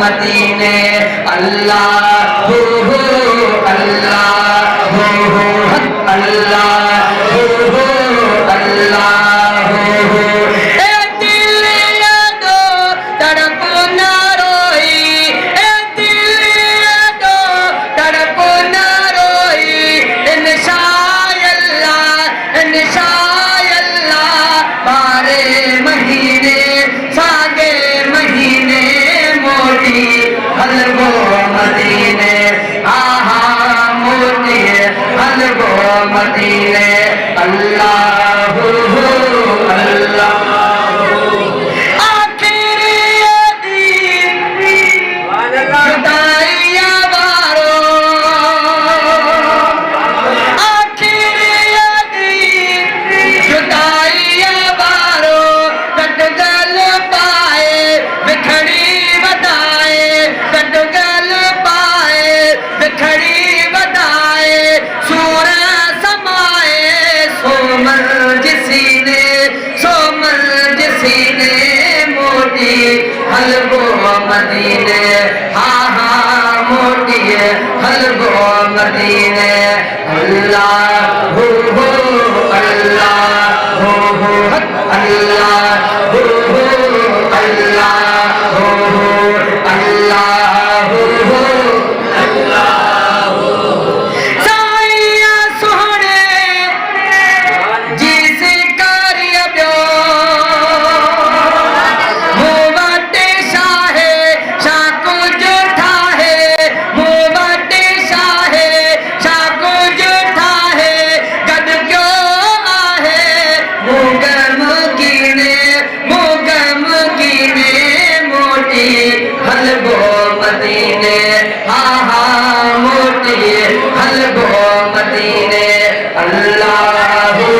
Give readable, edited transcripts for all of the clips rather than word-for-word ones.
मदीने अल्लाह हो अल्लाह हो अल्लाह हो अल्लाह हो ए दिल ये दो तड़प ना रोई ए दिल ये दो तड़प ना रोई इंशाअल्लाह बारे महीने सागे महीने मोटी हलवो मदीने आहा मोटी हलवो मदीने अल्लाह हो अल्लाह हलवो मदीने हा मोटी हलवो मदीने अल्लाह हो अल्लाह हो अल्लाह हो अल्लाह हो अल्लाह हो अल्लाह हो साईया सोहणे जिस कार्य ब्यो हलवो मदीने हा मोटी हलवो मदीने अल्लाह हो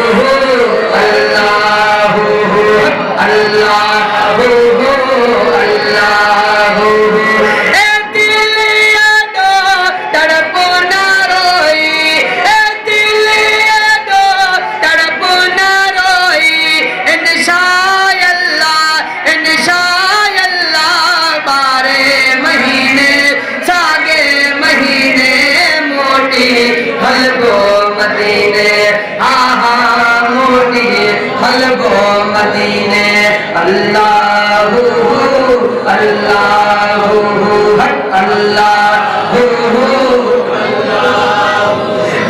अल्लाह हो अल्लाह हो अल्लाह हो ए दिल ये दो तड़प ना रोई ए दिल ये दो तड़प ना रोई इंशाअल्लाह हलवो मदीने आहा मोटी हलवो मदीने अल्लाह हो अल्लाह हो अल्लाह हो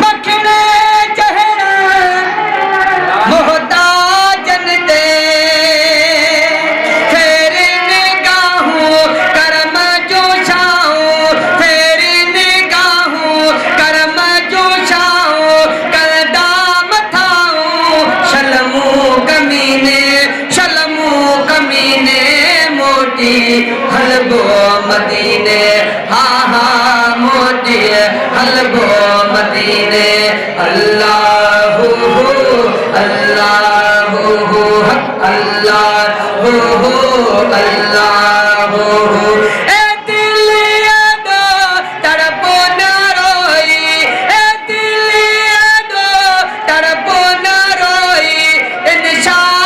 मखने जहरा मोहताजन दे तेरी निगाहों करम जोशाओं तेरी निगाहों करम हलवो मदीने हा मोटी हलवो मदीने अल्लाह हो अल्लाह हो अल्लाह हो अल्लाह हो ए दिल ये दो तड़प ना रोई ए दिल ये दो तड़प ना रोई इंशाअल्लाह